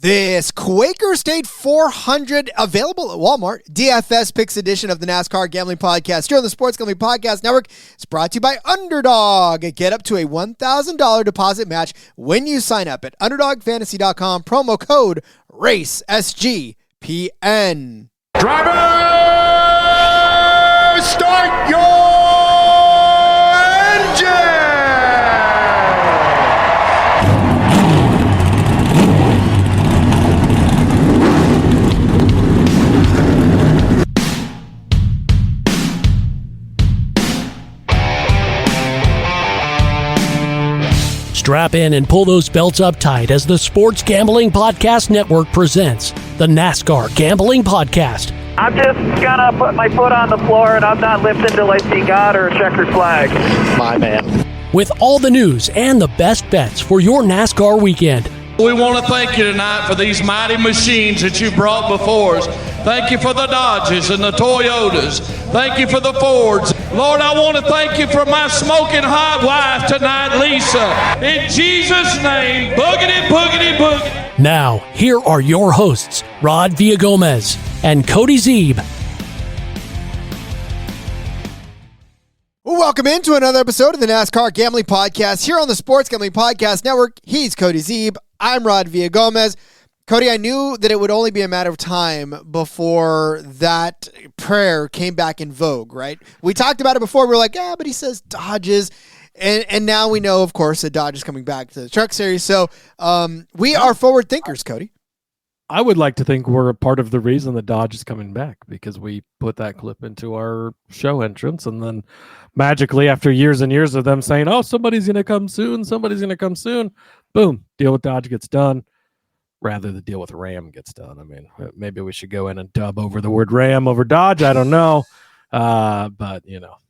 This Quaker State 400 available at Walmart. DFS Picks edition of the NASCAR Gambling Podcast here on the Sports Gambling Podcast Network. It's brought to you by Underdog. Get up to a $1,000 deposit match when you sign up at UnderdogFantasy.com. Promo code RACE SGPN. Driver, start your engine! Strap in and pull those belts up tight as the Sports Gambling Podcast Network presents the NASCAR Gambling Podcast. I'm just gonna put my foot on the floor and I'm not lifting till I see God or a checkered flag. My man. With all the news and the best bets for your NASCAR weekend. We want to thank you tonight for these mighty machines that you brought before us. Thank you for the Dodges and the Toyotas. Thank you for the Fords. Lord, I want to thank you for my smoking hot wife tonight, Lisa. In Jesus' name, boogity, boogity, boogity. Now, here are your hosts, Rod Villagomez and Cody Zeeb. Welcome into another episode of the NASCAR Gambling Podcast here on the Sports Gambling Podcast Network. He's Cody Zeeb. I'm Rod Villagomez. Cody, I knew that it would only be a matter of time before that prayer came back in vogue, right? We talked about it before. We were like, but he says Dodges. And now we know, of course, that Dodge is coming back to the Truck Series. So we are forward thinkers, Cody. I would like to think we're a part of the reason that Dodge is coming back because we put that clip into our show entrance, and then magically, after years and years of them saying, "Oh, somebody's going to come soon, boom, deal with Dodge gets done. Rather, the deal with Ram gets done. I mean, maybe we should go in and dub over the word Ram over Dodge. I don't know. But,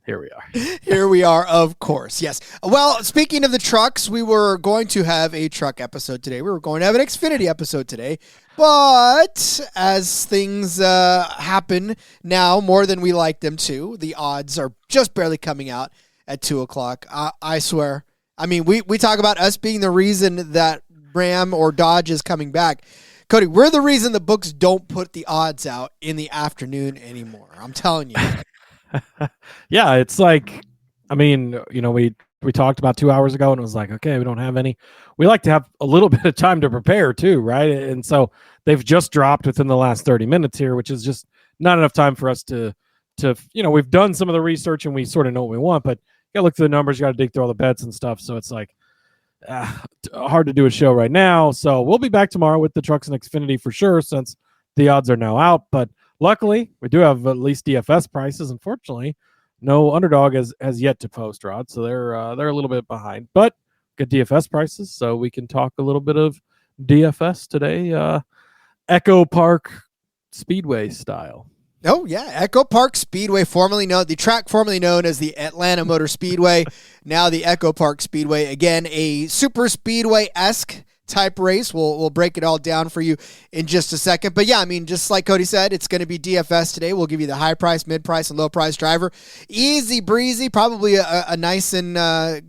here we are. Here we are, of course. Yes. Well, speaking of the trucks, we were going to have a truck episode today. We were going to have an Xfinity episode today. But as things happen now more than we like them to, the odds are just barely coming out at 2 o'clock. I swear. I mean, we talk about us being the reason that Ram or Dodge is coming back. Cody, we're the reason the books don't put the odds out in the afternoon anymore. I'm telling you. Yeah, it's like, I mean, we talked about 2 hours ago and it was like, okay, we don't have any. We like to have a little bit of time to prepare too, right? And so they've just dropped within the last 30 minutes here, which is just not enough time for us to we've done some of the research and we sort of know what we want, but you gotta look through the numbers, you gotta dig through all the bets and stuff. So it's like hard to do a show right now. So we'll be back tomorrow with the trucks and Xfinity for sure, since the odds are now out. But luckily, we do have at least DFS prices. Unfortunately, no Underdog has yet to post, Rod, so they're a little bit behind. But good DFS prices, so we can talk a little bit of DFS today, EchoPark Speedway style. Oh, yeah. EchoPark Speedway, the track formerly known as the Atlanta Motor Speedway, now the EchoPark Speedway. Again, a super speedway-esque type race. We'll break it all down for you in just a second. But yeah, I mean, just like Cody said, it's going to be DFS today. We'll give you the high price, mid price, and low price driver. Easy breezy, probably a nice and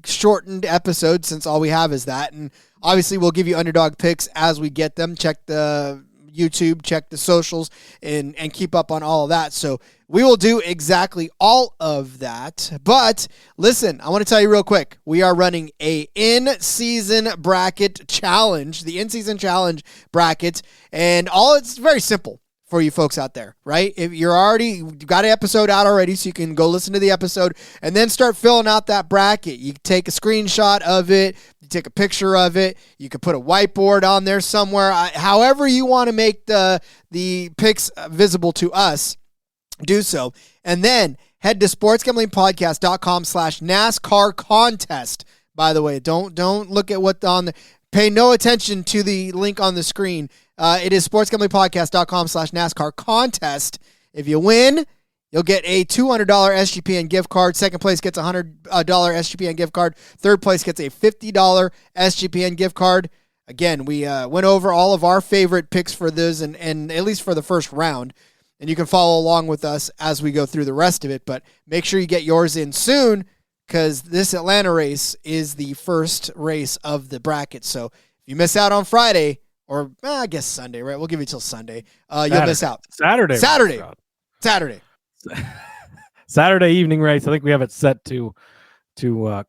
shortened episode since all we have is that. And obviously we'll give you underdog picks as we get them. Check the YouTube, check the socials, and keep up on all of that. So we will do exactly all of that. But listen, I want to tell you real quick, we are running a in-season bracket challenge, the in-season challenge bracket, and it's very simple for you folks out there, right? If you've got an episode out already, so you can go listen to the episode and then start filling out that bracket. You take a screenshot of it, you take a picture of it, you can put a whiteboard on there somewhere. However you want to make the picks visible to us, do so. And then head to sportsgamblingpodcast.com/NASCAR contest. By the way, don't look at what pay no attention to the link on the screen. It is sportsgamblingpodcast.com/NASCAR contest. If you win, you'll get a $200 SGPN gift card. Second place gets a $100 SGPN gift card. Third place gets a $50 SGPN gift card. Again, we went over all of our favorite picks for this, and at least for the first round. And you can follow along with us as we go through the rest of it. But make sure you get yours in soon, because this Atlanta race is the first race of the bracket. So if you miss out on Friday, or I guess Sunday, right? We'll give you till Sunday. You'll miss out. Saturday. Saturday evening race. I think we have it set to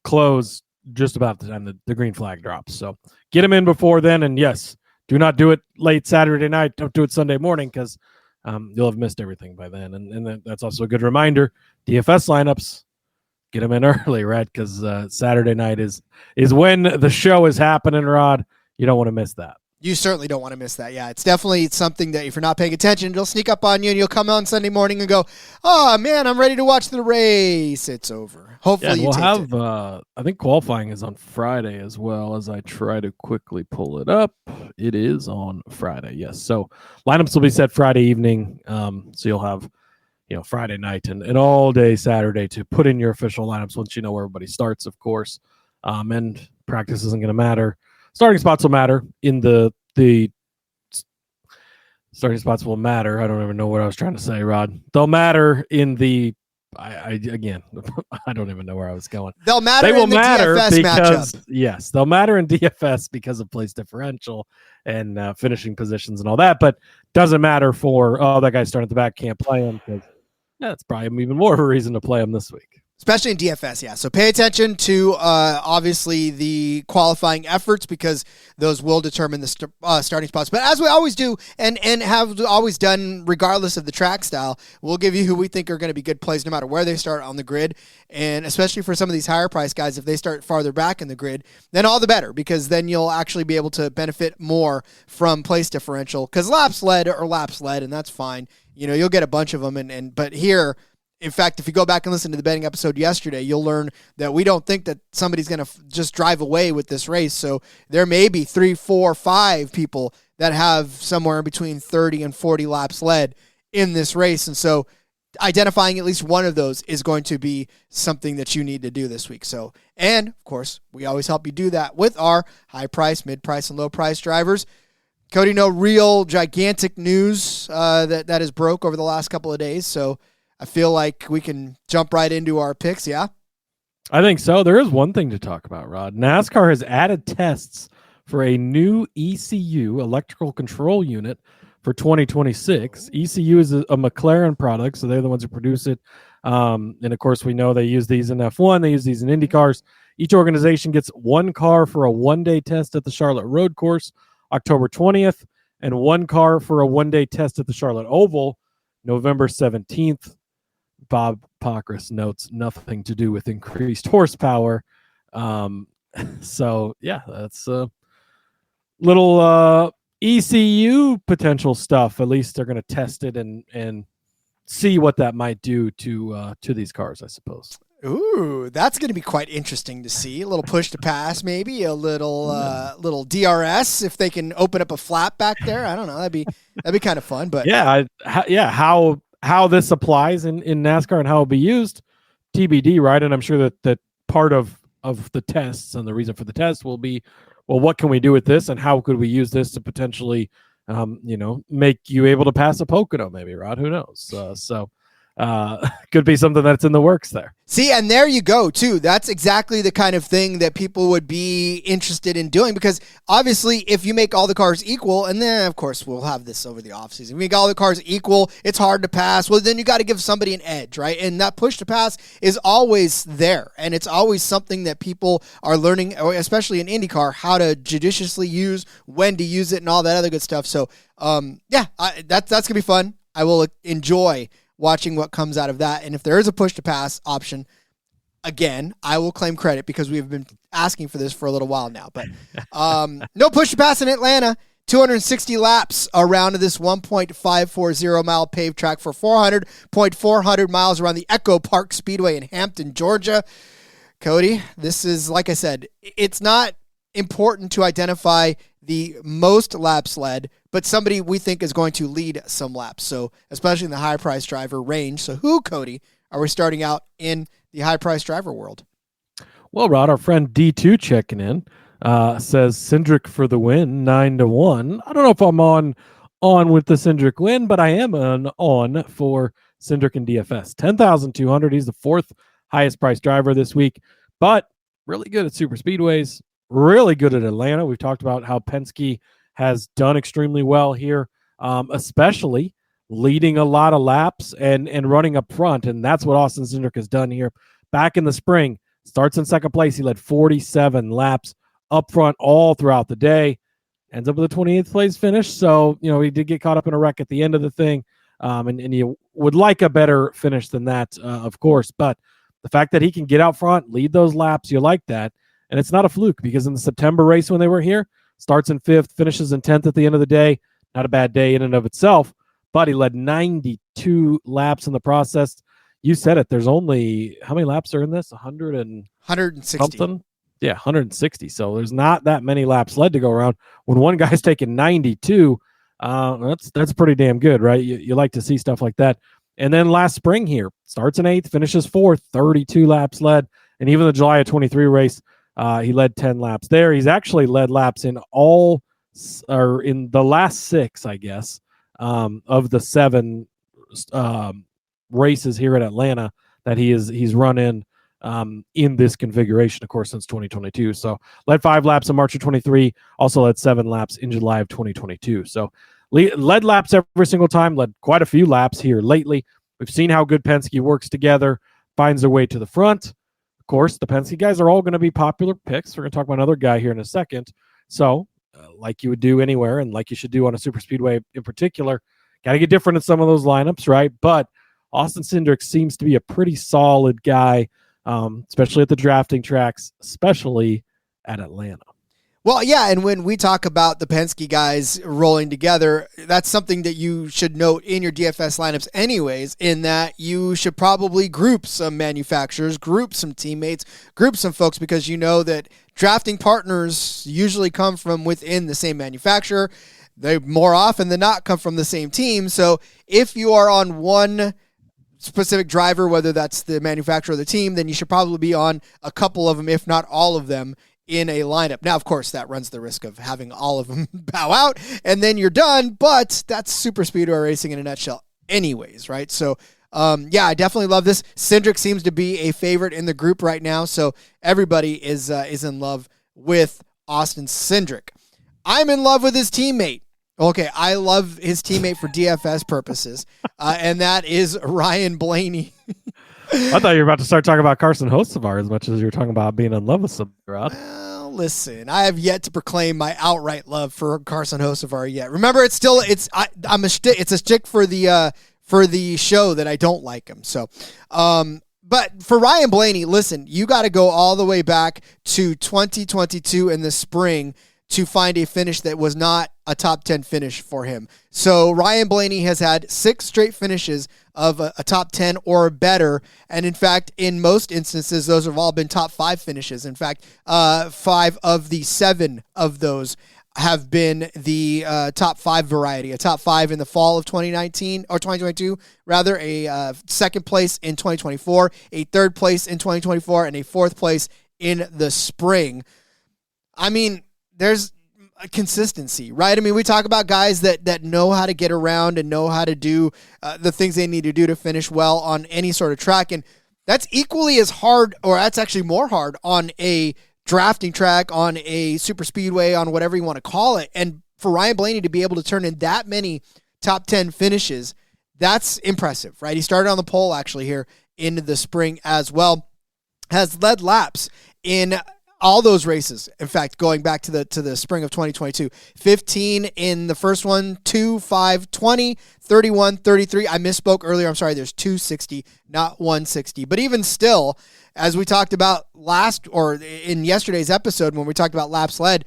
close just about the time the green flag drops. So get them in before then. And yes, do not do it late Saturday night. Don't do it Sunday morning because you'll have missed everything by then. And that's also a good reminder. DFS lineups, get them in early, right? Because Saturday night is when the show is happening, Rod. You don't want to miss that. You certainly don't want to miss that. Yeah, it's definitely something that if you're not paying attention, it'll sneak up on you and you'll come on Sunday morning and go, oh, man, I'm ready to watch the race. It's over. Hopefully we'll have, I think qualifying is on Friday as well as I try to quickly pull it up. It is on Friday, yes. So lineups will be set Friday evening. So you'll have, Friday night and all day Saturday to put in your official lineups once you know where everybody starts, of course. And practice isn't going to matter. Starting spots will matter in the starting spots will matter. I don't even know what I was trying to say, Rod. They'll matter in the I don't even know where I was going. They'll matter. They will matter DFS because matchup. Yes, they'll matter in DFS because of place differential and finishing positions and all that. But doesn't matter for that guy's starting at the back, can't play him because that's probably even more of a reason to play him this week. Especially in DFS, yeah. So pay attention to, obviously, the qualifying efforts because those will determine the starting spots. But as we always do and have always done, regardless of the track style, we'll give you who we think are going to be good plays no matter where they start on the grid. And especially for some of these higher price guys, if they start farther back in the grid, then all the better because then you'll actually be able to benefit more from place differential because laps led, and that's fine. You'll get a bunch of them. But here... In fact, if you go back and listen to the betting episode yesterday, you'll learn that we don't think that somebody's going to just drive away with this race. So there may be 3, 4, 5 people that have somewhere in between 30 and 40 laps led in this race. And so identifying at least one of those is going to be something that you need to do this week. So, and of course, we always help you do that with our high price, mid price, and low price drivers. Cody, no real gigantic news that has broke over the last couple of days. So I feel like we can jump right into our picks, yeah? I think so. There is one thing to talk about, Rod. NASCAR has added tests for a new ECU, electrical control unit, for 2026. ECU is a McLaren product, so they're the ones who produce it. And, of course, we know they use these in F1. They use these in Indy cars. Each organization gets one car for a one-day test at the Charlotte Road Course, October 20th, and one car for a one-day test at the Charlotte Oval, November 17th. Bob Pockrass notes nothing to do with increased horsepower. So, yeah, that's a little ECU potential stuff. At least they're going to test it and see what that might do to these cars, I suppose. Ooh, that's going to be quite interesting to see. A little push to pass, maybe a little DRS if they can open up a flap back there. I don't know. That'd be kind of fun. But how this applies in NASCAR and how it'll be used, TBD, right? And I'm sure that part of the tests and the reason for the test will be, well, what can we do with this and how could we use this to potentially, make you able to pass a Pocono maybe, Rod? Who knows? Could be something that's in the works there. See, and there you go, too. That's exactly the kind of thing that people would be interested in doing because obviously if you make all the cars equal, and then, of course, we'll have this over the offseason. If you make all the cars equal, it's hard to pass. Well, then you got to give somebody an edge, right? And that push to pass is always there, and it's always something that people are learning, especially in IndyCar, how to judiciously use, when to use it, and all that other good stuff. So, that's going to be fun. I will enjoy watching what comes out of that. And if there is a push to pass option, again, I will claim credit because we've been asking for this for a little while now. But no push to pass in Atlanta. 260 laps around this 1.540 mile paved track for 400 miles around the EchoPark Speedway in Hampton, Georgia. Cody, this is, like I said, it's not important to identify the most laps led, but somebody we think is going to lead some laps. So especially in the high price driver range. So who, Cody, are we starting out in the high price driver world? Well, Rod, our friend D2 checking in says Cindric for the win, 9-1. I don't know if I'm on with the Cindric win, but I am on for Cindric and DFS. 10,200. He's the fourth highest priced driver this week, but really good at super speedways. Really good at Atlanta. We've talked about how Penske has done extremely well here, especially leading a lot of laps and running up front. And that's what Austin Cindric has done here. Back in the spring, starts in second place. He led 47 laps up front all throughout the day. Ends up with a 28th place finish. So, he did get caught up in a wreck at the end of the thing. And you would like a better finish than that, of course. But the fact that he can get out front, lead those laps, you like that. And it's not a fluke, because in the September race when they were here, starts in 5th, finishes in 10th at the end of the day. Not a bad day in and of itself, but he led 92 laps in the process. You said it. There's only, how many laps are in this? 160. Something? Yeah, 160. So there's not that many laps led to go around. When one guy's taking 92, that's pretty damn good, right? You like to see stuff like that. And then last spring here, starts in 8th, finishes 4th, 32 laps led. And even the July of 23 race, he led 10 laps there. He's actually led laps in in the last 6, I guess, of the 7 races here at Atlanta that he's run in this configuration, of course, since 2022. So led 5 laps in March of 23, also led 7 laps in July of 2022. So led laps every single time, led quite a few laps here lately. We've seen how good Penske works together, finds their way to the front. Of course, the Penske guys are all going to be popular picks. We're going to talk about another guy here in a second. So like you would do anywhere, and like you should do on a super speedway in particular, got to get different in some of those lineups, right? But Austin Cindric seems to be a pretty solid guy, especially at the drafting tracks, especially at Atlanta. Well, yeah, and when we talk about the Penske guys rolling together, that's something that you should note in your DFS lineups anyways, in that you should probably group some manufacturers, group some teammates, group some folks, because you know that drafting partners usually come from within the same manufacturer. They more often than not come from the same team. So if you are on one specific driver, whether that's the manufacturer or the team, then you should probably be on a couple of them, if not all of them, in a lineup. Now, of course, that runs the risk of having all of them bow out and then you're done, but that's super speedway racing in a nutshell anyways, right? So, yeah, I definitely love this. Cindric seems to be a favorite in the group right now, so everybody is in love with Austin Cindric. I'm in love with his teammate. Okay, I love his teammate for DFS purposes, and that is Ryan Blaney. I thought you were about to start talking about Carson Hocevar as much as you were talking about being in love with some, Rod. Well, listen, I have yet to proclaim my outright love for Carson Hocevar yet. Remember, it's a stick for the show that I don't like him. So, but for Ryan Blaney, listen, you got to go all the way back to 2022 in the spring to find a finish that was not a top 10 finish for him. So Ryan Blaney has had 6 straight finishes of a top 10 or better. And in fact, in most instances, those have all been top 5 finishes. In fact, 5 of the 7 of those have been the top 5 variety, a top 5 in the fall of 2019 or 2022, rather, a second place in 2024, a third place in 2024, and a 4th place in the spring. I mean, there's a consistency, right? I mean, we talk about guys that know how to get around and know how to do the things they need to do to finish well on any sort of track. And that's equally as hard, or that's actually more hard on a drafting track, on a super speedway, on whatever you want to call it. And for Ryan Blaney to be able to turn in that many top 10 finishes, that's impressive, right? He started on the pole actually here in the spring as well, has led laps in all those races. In fact, going back to the spring of 2022, 15 in the first one, 2, 5, 20, 31, 33. I misspoke earlier. I'm sorry. There's 260, not 160. But even still, as we talked about in yesterday's episode, when we talked about laps led,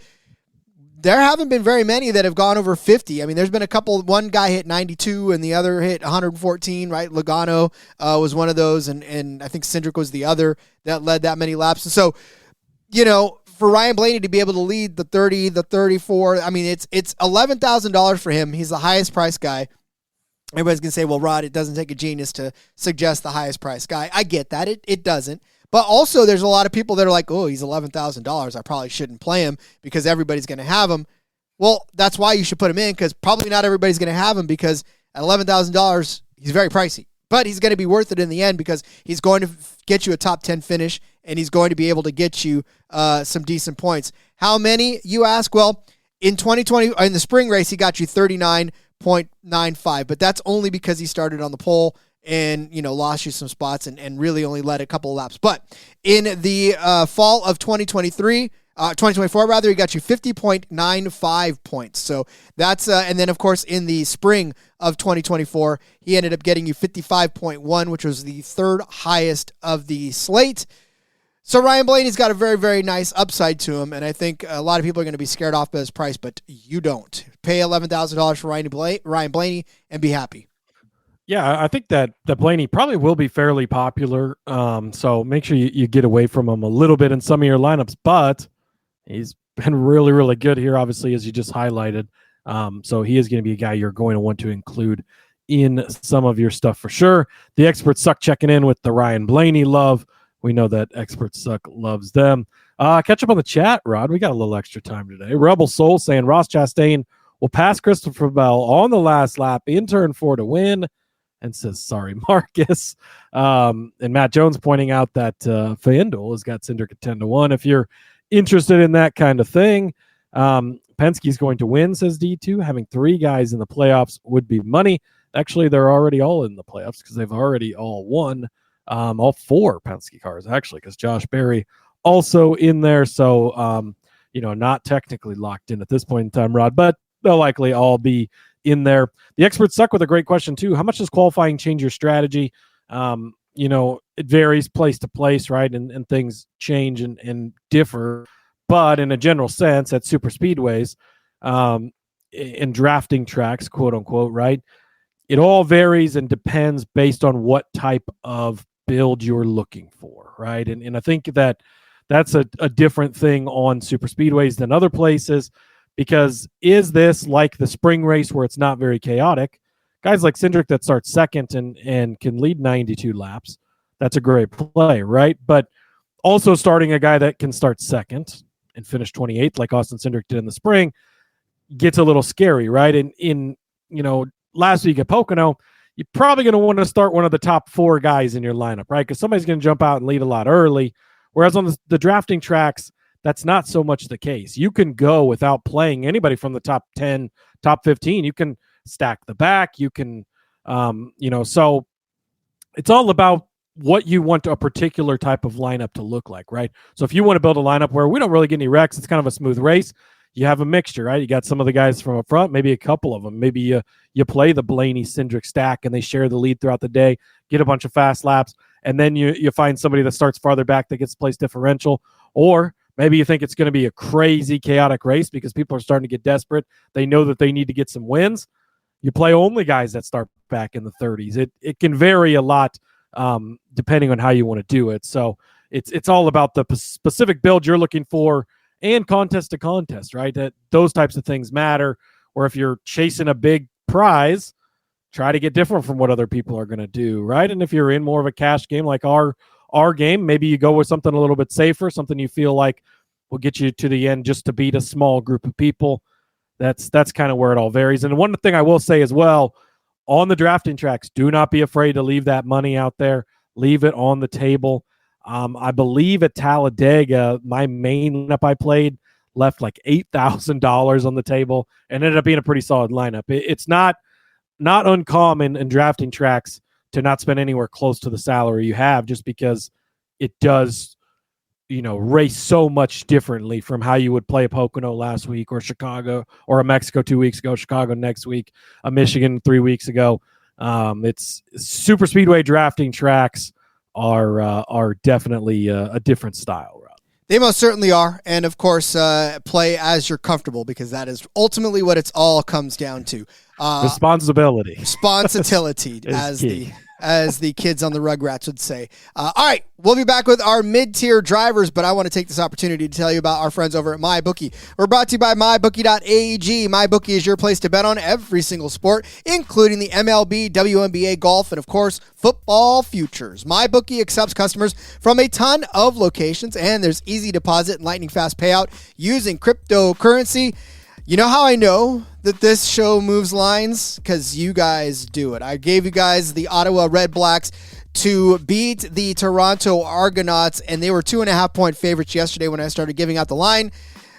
there haven't been very many that have gone over 50. I mean, there's been a couple. One guy hit 92 and the other hit 114, right? Logano was one of those, and I think Cindric was the other that led that many laps. And so, you know, for Ryan Blaney to be able to lead the 30, the 34, I mean, it's $11,000 for him. He's the highest price guy. Everybody's going to say, well, Rod, it doesn't take a genius to suggest the highest price guy. I get that. It doesn't. But also there's a lot of people that are like, oh, he's $11,000. I probably shouldn't play him because everybody's going to have him. Well, that's why you should put him in, because probably not everybody's going to have him, because at $11,000, he's very pricey. But he's going to be worth it in the end, because he's going to get you a top 10 finish, and he's going to be able to get you some decent points. How many, you ask? Well, In 2020, in the spring race, he got you 39.95, but that's only because he started on the pole and, lost you some spots and really only led a couple of laps. But in the fall of 2024 rather, he got you 50.95 points. So that's, and then of course in the spring of 2024, he ended up getting you 55.1, which was the third highest of the slate. So Ryan Blaney's got a very, very nice upside to him, and I think a lot of people are going to be scared off by his price, but you don't. Pay $11,000 for Ryan Blaney and be happy. Yeah, I think that Blaney probably will be fairly popular, so make sure you get away from him a little bit in some of your lineups, but he's been really, really good here, obviously, as you just highlighted. So he is going to be a guy you're going to want to include in some of your stuff for sure. The Experts Suck checking in with the Ryan Blaney love. We know that Experts Suck loves them. Catch up on the chat, Rod. We got a little extra time today. Rebel Soul saying Ross Chastain will pass Christopher Bell on the last lap in turn 4 to win, and says, sorry, Marcus. And Matt Jones pointing out that FanDuel has got Cindric at 10-1. If you're interested in that kind of thing, Penske's going to win, says D2. Having 3 guys in the playoffs would be money. Actually, they're already all in the playoffs because they've already all won. All 4 Penske cars, actually, because Josh Berry also in there. So, not technically locked in at this point in time, Rod, but they'll likely all be in there. The Experts Suck with a great question, too. How much does qualifying change your strategy? It varies place to place, right? And things change and differ. But in a general sense, at super speedways, in drafting tracks, quote unquote, right? It all varies and depends based on what type of build you're looking for, right? And I think that's a different thing on super speedways than other places, because is this like the spring race where it's not very chaotic? Guys like Cindric that start second and can lead 92 laps, that's a great play, right? But also starting a guy that can start second and finish 28th like Austin Cindric did in the spring gets a little scary, right? And in last week at Pocono, you're probably going to want to start one of the top 4 guys in your lineup, right? Because somebody's going to jump out and lead a lot early. Whereas on the drafting tracks, that's not so much the case. You can go without playing anybody from the top 10, top 15. You can stack the back. You can, so it's all about what you want a particular type of lineup to look like, right? So if you want to build a lineup where we don't really get any wrecks, it's kind of a smooth race, you have a mixture, right? You got some of the guys from up front, maybe a couple of them. Maybe you play the Blaney Cindric stack and they share the lead throughout the day, get a bunch of fast laps, and then you find somebody that starts farther back that gets place differential. Or maybe you think it's going to be a crazy, chaotic race because people are starting to get desperate. They know that they need to get some wins. You play only guys that start back in the 30s. It can vary a lot depending on how you want to do it. So it's all about the specific build you're looking for, and contest to contest, right? That those types of things matter. Or if you're chasing a big prize, try to get different from what other people are going to do, right? And if you're in more of a cash game like our game, maybe you go with something a little bit safer, something you feel like will get you to the end just to beat a small group of people. That's kind of where it all varies. And one thing I will say as well, on the drafting tracks, do not be afraid to leave that money out there. Leave it on the table. I believe at Talladega, my main lineup I played left like $8,000 on the table and ended up being a pretty solid lineup. It's not uncommon in drafting tracks to not spend anywhere close to the salary you have, just because it does, race so much differently from how you would play a Pocono last week, or Chicago, or a Mexico 2 weeks ago, Chicago next week, a Michigan 3 weeks ago. It's super speedway drafting tracks are definitely a different style, Rob. They most certainly are. And of course, play as you're comfortable, because that is ultimately what it's all comes down to. Responsibility. Responsibility, as the kids on the Rugrats would say. All right, we'll be back with our mid-tier drivers, but I want to take this opportunity to tell you about our friends over at MyBookie. We're brought to you by MyBookie.ag. MyBookie is your place to bet on every single sport, including the MLB, WNBA, golf, and of course, football futures. MyBookie accepts customers from a ton of locations, and there's easy deposit and lightning fast payout using cryptocurrency. You know how I know that this show moves lines? Because you guys do it. I gave you guys the Ottawa Red Blacks to beat the Toronto Argonauts, and they were 2.5-point favorites yesterday when I started giving out the line.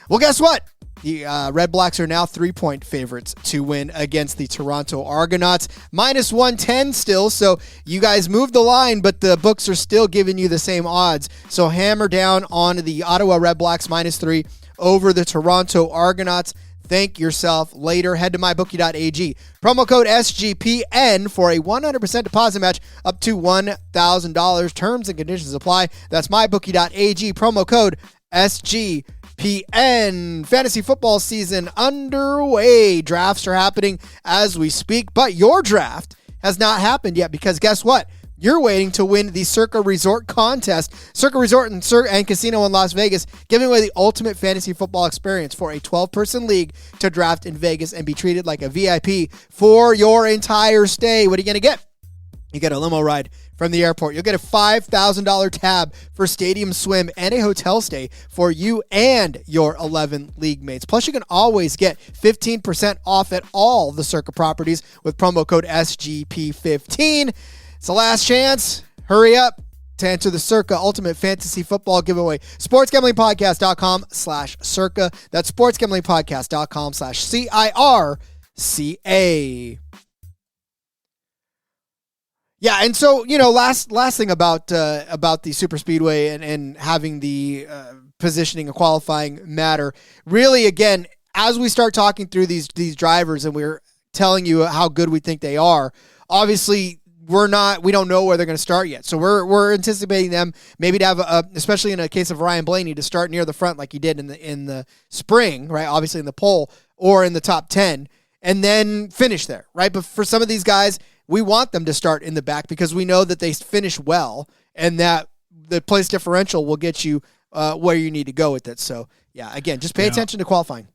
Well, guess what? The Red Blacks are now 3-point favorites to win against the Toronto Argonauts. Minus 110 still, so you guys moved the line, but the books are still giving you the same odds. So hammer down on the Ottawa Red Blacks -3 over the Toronto Argonauts. Thank yourself later. Head to mybookie.ag. Promo code SGPN for a 100% deposit match up to $1,000. Terms and conditions apply. That's mybookie.ag. Promo code SGPN. Fantasy football season underway. Drafts are happening as we speak, but your draft has not happened yet because guess what? You're waiting to win the Circa Resort contest. Circa Resort and Casino in Las Vegas, giving away the ultimate fantasy football experience for a 12-person league to draft in Vegas and be treated like a VIP for your entire stay. What are you going to get? You get a limo ride from the airport. You'll get a $5,000 tab for stadium swim and a hotel stay for you and your 11 league mates. Plus, you can always get 15% off at all the Circa properties with promo code SGP15. It's the last chance. Hurry up to enter the Circa Ultimate Fantasy Football Giveaway. SportsGamblingPodcast.com/Circa. That's SportsGamblingPodcast.com/CIRCA. Yeah, and so, last thing about the Super Speedway and having the positioning and qualifying matter. Really, again, as we start talking through these drivers and we're telling you how good we think they are, obviously we don't know where they're going to start yet. So we're anticipating them maybe to have especially in a case of Ryan Blaney, to start near the front like he did in the spring, right? Obviously in the pole or in the top 10 and then finish there, right? But for some of these guys, we want them to start in the back because we know that they finish well and that the place differential will get you where you need to go with it. So yeah, again, just pay attention to qualifying.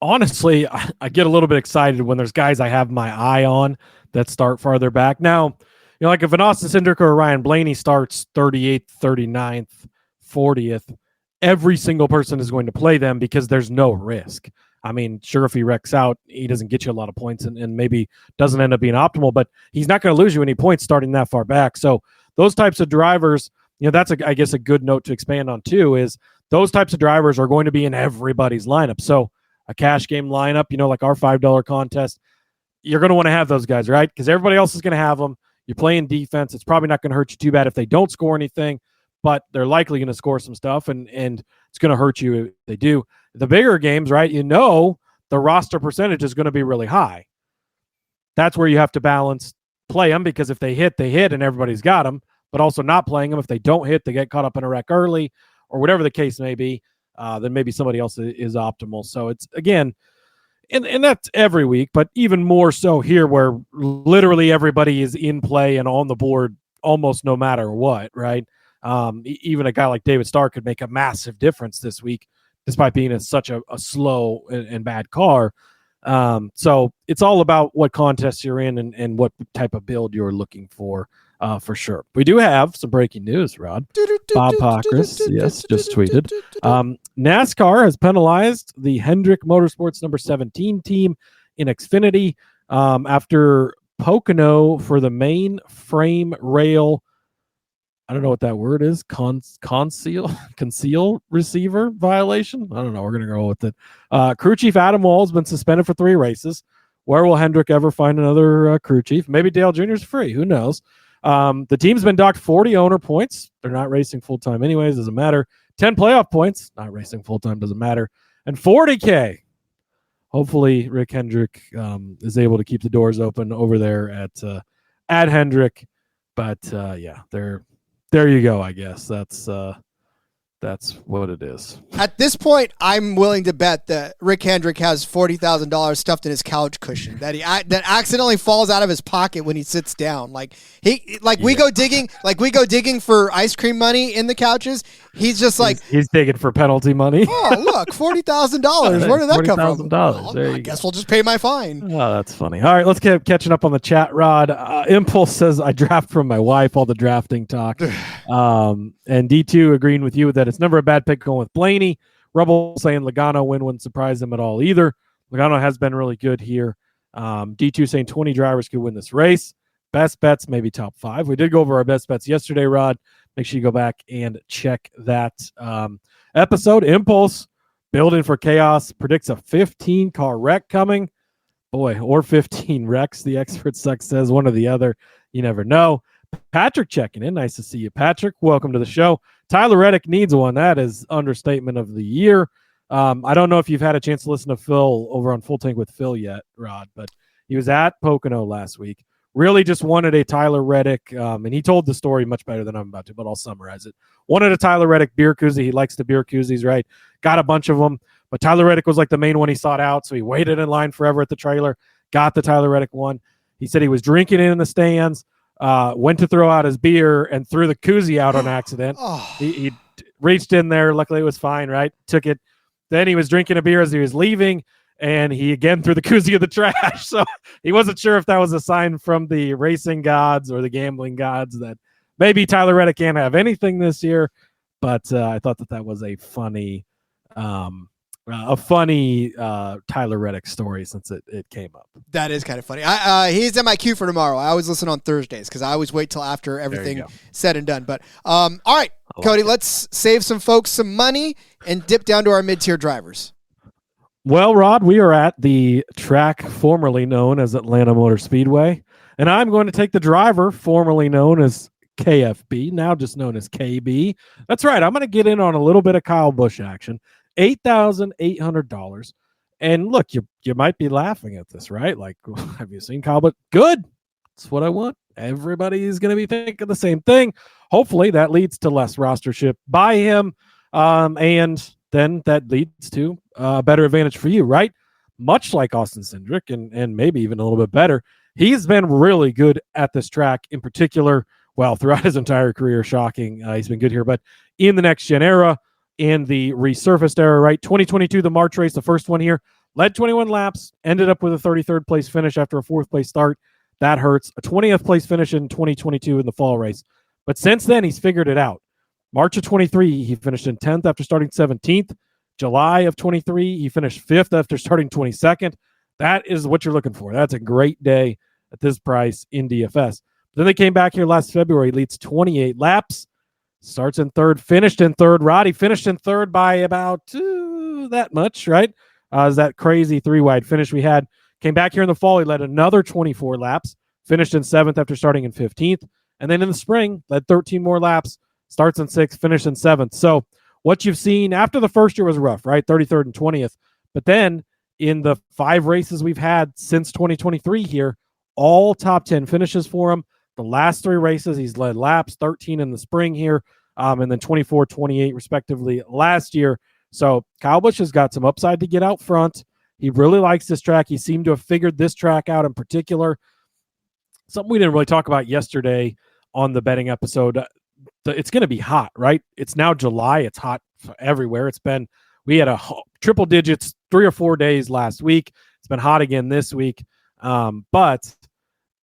Honestly, I get a little bit excited when there's guys I have my eye on that start farther back. Now, like if an Austin Cindric or Ryan Blaney starts 38th, 39th, 40th, every single person is going to play them because there's no risk. I mean, sure, if he wrecks out, he doesn't get you a lot of points and maybe doesn't end up being optimal, but he's not going to lose you any points starting that far back. So those types of drivers, that's I guess a good note to expand on too, is those types of drivers are going to be in everybody's lineup. So a cash game lineup, like our $5 contest, you're going to want to have those guys, right? Because everybody else is going to have them. You're playing defense. It's probably not going to hurt you too bad if they don't score anything, but they're likely going to score some stuff, and it's going to hurt you if they do. The bigger games, right, the roster percentage is going to be really high. That's where you have to balance, play them, because if they hit, and everybody's got them, but also not playing them. If they don't hit, they get caught up in a wreck early, or whatever the case may be, then maybe somebody else is optimal. So it's, again, and that's every week, but even more so here where literally everybody is in play and on the board almost no matter what, right? Even a guy like David Starr could make a massive difference this week, despite being in such a slow and bad car. So it's all about what contest you're in and what type of build you're looking for sure. We do have some breaking news, Rod. Bob Pockris, yes, just tweeted. NASCAR has penalized the Hendrick Motorsports number 17 team in Xfinity after Pocono for the main frame rail. I don't know what that word is. Conceal receiver violation. I don't know. We're going to go with it. Crew chief Adam Wall has been suspended for 3 races. Where will Hendrick ever find another crew chief? Maybe Dale Jr. is free. Who knows? The team's been docked 40 owner points. They're not racing full-time anyways. Doesn't matter. 10 playoff points. Not racing full-time. Doesn't matter. And $40K. Hopefully Rick Hendrick is able to keep the doors open over there at Hendrick. But yeah, there you go. I guess that's what it is. At this point, I'm willing to bet that Rick Hendrick has $40,000 stuffed in his couch cushion that accidentally falls out of his pocket when he sits down. We go digging for ice cream money in the couches. He's just like he's digging for penalty money. Oh, look, $40,000. Where did that come from? $40,000. I guess we'll just pay my fine. Oh, that's funny. All right, let's get catching up on the chat, Rod. Impulse says I draft from my wife. All the drafting talk. And D2 agreeing with you that it's never a bad pick going with Blaney. Rebel saying Logano win wouldn't surprise them at all either. Logano has been really good here. D2 saying 20 drivers could win this race. Best bets, maybe top 5. We did go over our best bets yesterday, Rod. Make sure you go back and check that episode. Impulse, Building for Chaos predicts a 15-car wreck coming. Boy, or 15 wrecks, the expert says, one or the other. You never know. Patrick checking in. Nice to see you, Patrick. Welcome to the show. Tyler Reddick needs one. That is understatement of the year. I don't know if you've had a chance to listen to Phil over on Full Tank with Phil yet, Rod, but he was at Pocono last week. Really just wanted a Tyler Reddick, and he told the story much better than I'm about to, but I'll summarize it. Wanted a Tyler Reddick beer koozie. He likes the beer koozies, right? Got a bunch of them, but Tyler Reddick was like the main one he sought out, so he waited in line forever at the trailer, got the Tyler Reddick one. He said he was drinking it in the stands, went to throw out his beer, and threw the koozie out on accident. He reached in there. Luckily, it was fine, right? Took it. Then he was drinking a beer as he was leaving, and he again threw the koozie of the trash. So he wasn't sure if that was a sign from the racing gods or the gambling gods that maybe Tyler Reddick can't have anything this year. But I thought that was a funny Tyler Reddick story since it came up. That is kind of funny. He's in my queue for tomorrow. I always listen on Thursdays because I always wait till after everything said and done. But all right, Cody, let's save some folks some money and dip down to our mid-tier drivers. Well, Rod, we are at the track formerly known as Atlanta Motor Speedway, and I'm going to take the driver formerly known as KFB, now just known as KB. That's right. I'm going to get in on a little bit of Kyle Busch action. $8,800. And look, you might be laughing at this, right? Like, have you seen Kyle Busch? Good. That's what I want. Everybody's going to be thinking the same thing. Hopefully that leads to less rostership by him. And then that leads to a better advantage for you, right? Much like Austin Cindric and maybe even a little bit better. He's been really good at this track in particular. Well, throughout his entire career, shocking. He's been good here, but in the next gen era, in the resurfaced era, right? 2022, the March race, the first one here, led 21 laps, ended up with a 33rd place finish after a 4th place start. That hurts. A 20th place finish in 2022 in the fall race. But since then, he's figured it out. March of 23, he finished in 10th after starting 17th. July of 23, he finished 5th after starting 22nd. That is what you're looking for. That's a great day at this price in DFS. Then they came back here last February, leads 28 laps, starts in 3rd, finished in 3rd. Roddy finished in 3rd by about that much, right? Is that crazy 3-wide finish we had. Came back here in the fall, he led another 24 laps, finished in 7th after starting in 15th. And then in the spring, led 13 more laps, starts in 6th, finished in 7th. So what you've seen after the first year was rough, right? 33rd and 20th. But then in the 5 races we've had since 2023 here, all top 10 finishes for him. The last 3 races, he's led laps, 13 in the spring here, and then 24, 28, respectively, last year. So Kyle Busch has got some upside to get out front. He really likes this track. He seemed to have figured this track out in particular. Something we didn't really talk about yesterday on the betting episode. It's going to be hot, right? It's now July. It's hot everywhere. We had a triple digits 3 or 4 days last week. It's been hot again this week. But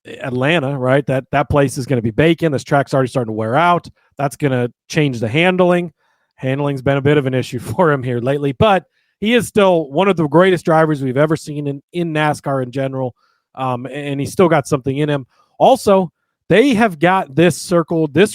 Atlanta, right? That place is going to be baking. This track's already starting to wear out. That's going to change the handling. Handling's been a bit of an issue for him here lately, but he is still one of the greatest drivers we've ever seen in NASCAR in general. And he's still got something in him. Also, they have got this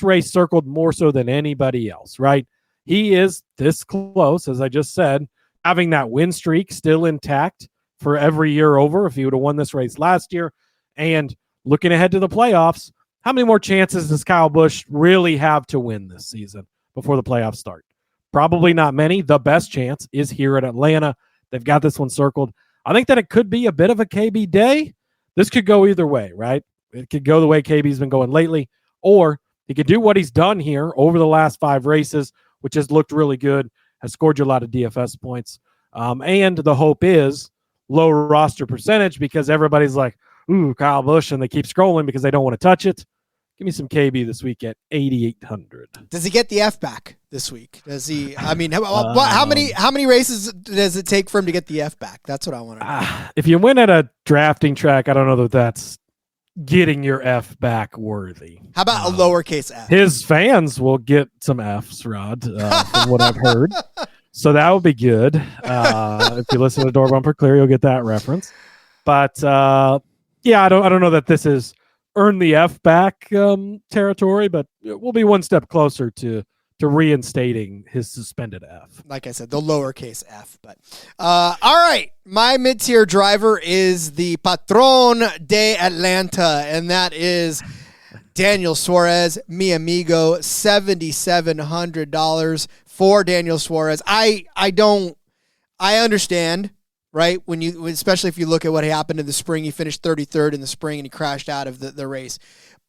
race circled more so than anybody else, right? He is this close, as I just said, having that win streak still intact for every year over if he would have won this race last year. And looking ahead to the playoffs, how many more chances does Kyle Busch really have to win this season before the playoffs start? Probably not many. The best chance is here at Atlanta. They've got this one circled. I think that it could be a bit of a KB day. This could go either way, right? It could go the way KB's been going lately, or he could do what he's done here over the last 5 races, which has looked really good, has scored you a lot of DFS points. And the hope is low roster percentage because everybody's like, ooh, Kyle Busch, and they keep scrolling because they don't want to touch it. Give me some KB this week at 8,800. Does he get the F back this week? Does he? I mean, how many races does it take for him to get the F back? That's what I want to know. If you win at a drafting track, I don't know that that's getting your F back worthy. How about a lowercase f? His fans will get some Fs, Rod, from what I've heard. So that would be good. If you listen to Door Bumper Clear, you'll get that reference. But yeah, I don't know that this is earn the F back territory, but we'll be one step closer to to reinstating his suspended F. Like I said, the lowercase f. But all right, my mid-tier driver is the Patron de Atlanta, and that is Daniel Suarez, mi amigo. $7,700 for Daniel Suarez. I understand, right? Especially if you look at what happened in the spring, he finished 33rd in the spring and he crashed out of the race.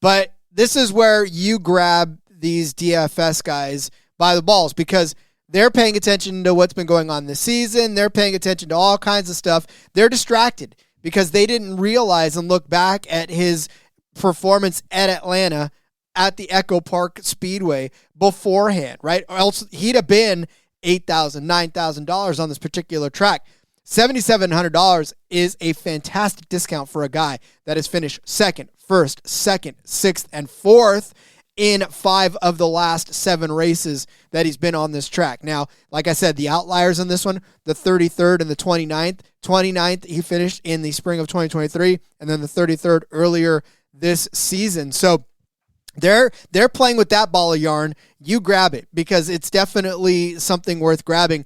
But this is where you grab these DFS guys by the balls, because they're paying attention to what's been going on this season. They're paying attention to all kinds of stuff. They're distracted because they didn't realize and look back at his performance at Atlanta at the EchoPark Speedway beforehand, right? Or else he'd have been $8,000, $9,000 on this particular track. $7,700 is a fantastic discount for a guy that has finished second, first, second, sixth, and fourth in 5 of the last 7 races that he's been on this track. Now, like I said, the outliers on this one, the 33rd and the 29th. 29th, he finished in the spring of 2023, and then the 33rd earlier this season. So they're playing with that ball of yarn. You grab it because it's definitely something worth grabbing.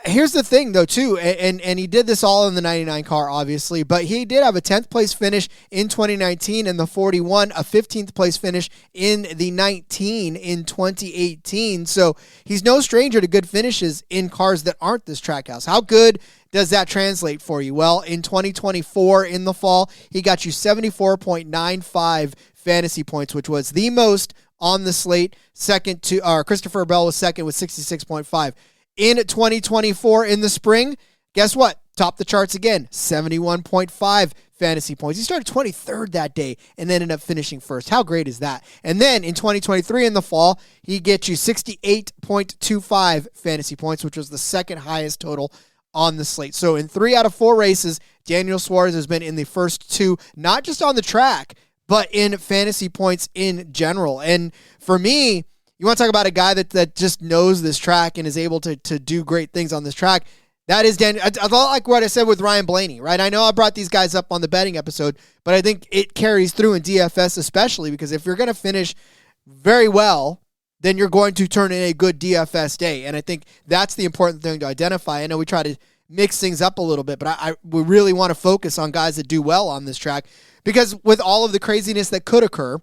Here's the thing, though, too, and he did this all in the 99 car, obviously, but he did have a 10th place finish in 2019 in the 41, a 15th place finish in the 19 in 2018. So he's no stranger to good finishes in cars that aren't this Trackhouse. How good does that translate for you? Well, in 2024 in the fall, he got you 74.95 fantasy points, which was the most on the slate. Christopher Bell was second with 66.5. In 2024 in the spring, guess what? Topped the charts again, 71.5 fantasy points. He started 23rd that day and then ended up finishing first. How great is that? And then in 2023 in the fall, he gets you 68.25 fantasy points, which was the second highest total on the slate. So in 3 out of 4 races, Daniel Suarez has been in the first 2, not just on the track, but in fantasy points in general. And for me, you want to talk about a guy that just knows this track and is able to do great things on this track. That is Daniel. I thought like what I said with Ryan Blaney, right? I know I brought these guys up on the betting episode, but I think it carries through in DFS especially, because if you're going to finish very well, then you're going to turn in a good DFS day. And I think that's the important thing to identify. I know we try to mix things up a little bit, but we really want to focus on guys that do well on this track, because with all of the craziness that could occur,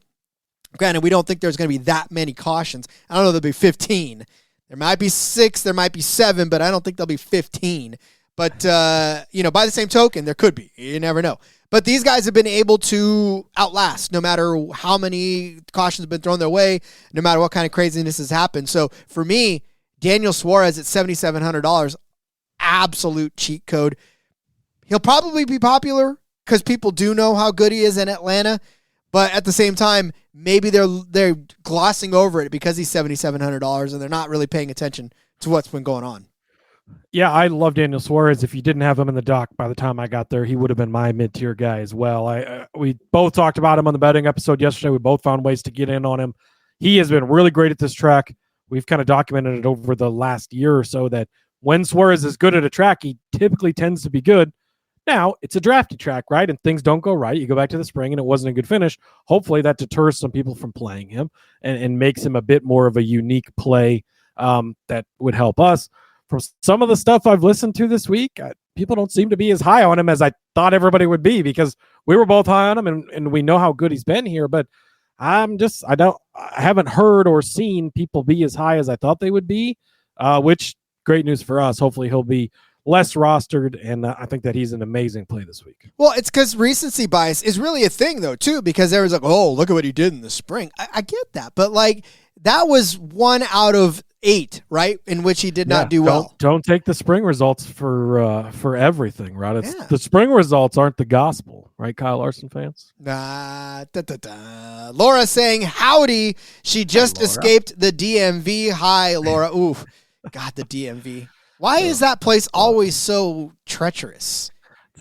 granted, we don't think there's going to be that many cautions. I don't know, there'll be 15. There might be 6, there might be 7, but I don't think there'll be 15. But, by the same token, there could be. You never know. But these guys have been able to outlast no matter how many cautions have been thrown their way, no matter what kind of craziness has happened. So for me, Daniel Suarez at $7,700, absolute cheat code. He'll probably be popular because people do know how good he is in Atlanta. But at the same time, maybe they're glossing over it because he's $7,700 and they're not really paying attention to what's been going on. Yeah, I love Daniel Suarez. If you didn't have him in the dock by the time I got there, he would have been my mid-tier guy as well. We both talked about him on the betting episode yesterday. We both found ways to get in on him. He has been really great at this track. We've kind of documented it over the last year or so that when Suarez is good at a track, he typically tends to be good. Now, it's a drafty track, right? And things don't go right. You go back to the spring and it wasn't a good finish. Hopefully that deters some people from playing him and makes him a bit more of a unique play that would help us. From some of the stuff I've listened to this week, people don't seem to be as high on him as I thought everybody would be, because we were both high on him and we know how good he's been here. But I haven't heard or seen people be as high as I thought they would be, which great news for us. Hopefully he'll be less rostered, and I think that he's an amazing play this week. Well, it's because recency bias is really a thing, though, too, because there was like, oh, look at what he did in the spring. I get that, but like that was 1 out of 8, right, in which he did not do well. Don't take the spring results for everything, right? It's the spring results aren't the gospel, right, Kyle Larson fans? Laura saying howdy. She just escaped the DMV. Hi, Laura. Oof, God, the DMV. Why is that place always so treacherous?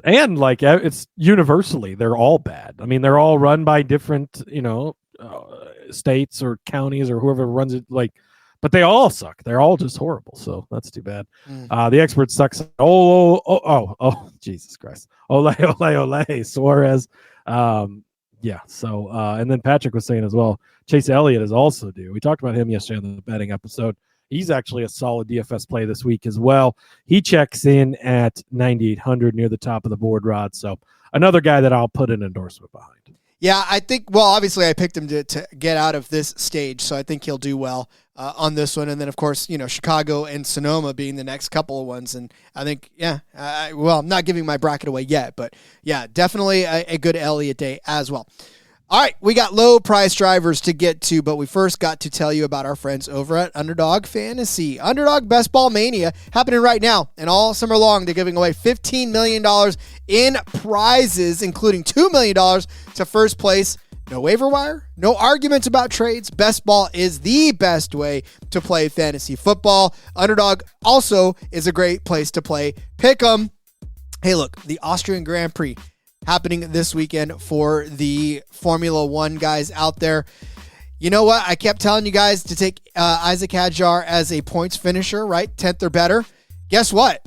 And like it's universally, they're all bad. I mean, they're all run by different, states or counties or whoever runs it. But they all suck. They're all just horrible. So that's too bad. The experts suck. Oh, Jesus Christ! Ole, Suarez. Yeah. So, and then Patrick was saying as well, Chase Elliott is also due. We talked about him yesterday on the betting episode. He's actually a solid DFS play this week as well. He checks in at 9,800 near the top of the board, Rod. So another guy that I'll put an endorsement behind. Yeah, I think, well, obviously I picked him to get out of this stage, so I think he'll do well on this one. And then, of course, Chicago and Sonoma being the next couple of ones. And I think, I'm not giving my bracket away yet, but yeah, definitely a good Elliott day as well. All right, we got low price drivers to get to, but we first got to tell you about our friends over at Underdog Fantasy. Underdog Best Ball Mania happening right now, and all summer long they're giving away $15 million in prizes, including $2 million to first place. No waiver wire, no arguments about trades. Best Ball is the best way to play fantasy football. Underdog also is a great place to play Pick'em. Hey, look, the Austrian Grand Prix happening this weekend for the Formula One guys out there. You know what? I kept telling you guys to take Isaac Hadjar as a points finisher, right? 10th or better. Guess what?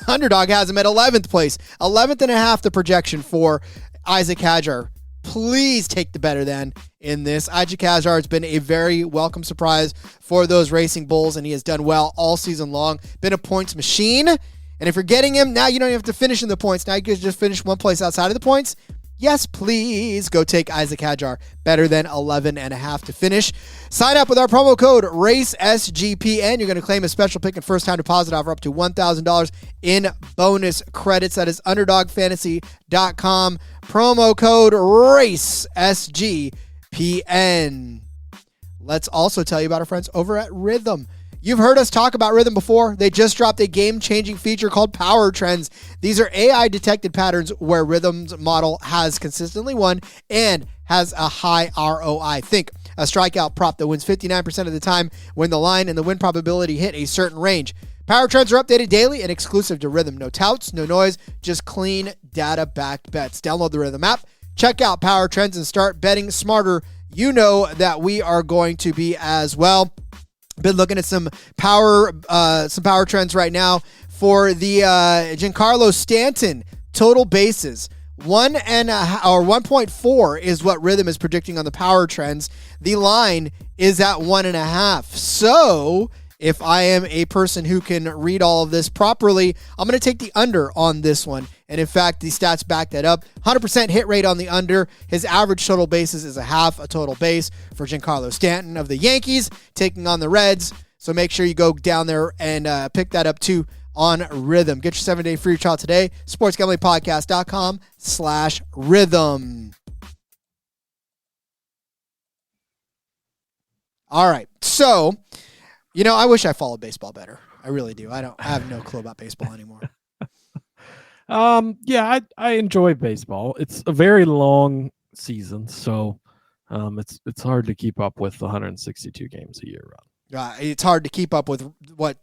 Underdog has him at 11th place. 11th and a half the projection for Isaac Hadjar. Please take the better than in this. Isaac Hadjar has been a very welcome surprise for those Racing Bulls, and he has done well all season long. Been a points machine. And if you're getting him, now you don't have to finish in the points. Now you can just finish one place outside of the points. Yes, please go take Isaac Hadjar. Better than 11.5 to finish. Sign up with our promo code RACESGPN. You're going to claim a special pick and first-time deposit offer up to $1,000 in bonus credits. That is UnderdogFantasy.com. Promo code RACESGPN. Let's also tell you about our friends over at Rhythm. You've heard us talk about Rhythm before. They just dropped a game-changing feature called Power Trends. These are AI-detected patterns where Rhythm's model has consistently won and has a high ROI. Think a strikeout prop that wins 59% of the time when the line and the win probability hit a certain range. Power Trends are updated daily and exclusive to Rhythm. No touts, no noise, just clean data-backed bets. Download the Rhythm app, check out Power Trends, and start betting smarter. You know that we are going to be as well. Been looking at some power trends right now for the Giancarlo Stanton total bases. 1.4 is what Rhythm is predicting on the power trends. The line is at 1.5. So if I am a person who can read all of this properly, I'm going to take the under on this one. And in fact, the stats back that up. 100% hit rate on the under. His average total bases is a half a total base for Giancarlo Stanton of the Yankees, taking on the Reds. So make sure you go down there and pick that up too on Rhythm. Get your 7-day free trial today. sportsgamblingpodcast.com/rhythm. All right. So, I wish I followed baseball better. I really do. I have no clue about baseball anymore. Yeah, I enjoy baseball. It's a very long season, so it's hard to keep up with 162 games a year, Rob. It's hard to keep up with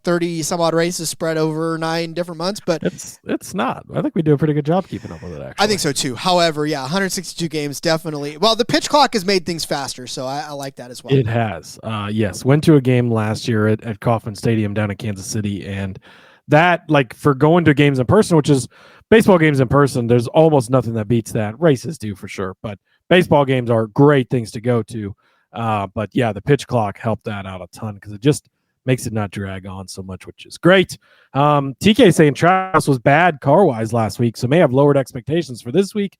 30 some odd races spread over 9 different months, but it's not. I think we do a pretty good job keeping up with it, actually. I think so too. However, 162 games definitely. Well, the pitch clock has made things faster, so I like that as well. It has. Yes, went to a game last year at Kauffman Stadium down in Kansas City, and that, for going to games in person, which is baseball games in person, there's almost nothing that beats that. Races do for sure, but baseball games are great things to go to. But yeah, the pitch clock helped that out a ton because it just makes it not drag on so much, which is great. TK saying Travis was bad car-wise last week, so may have lowered expectations for this week.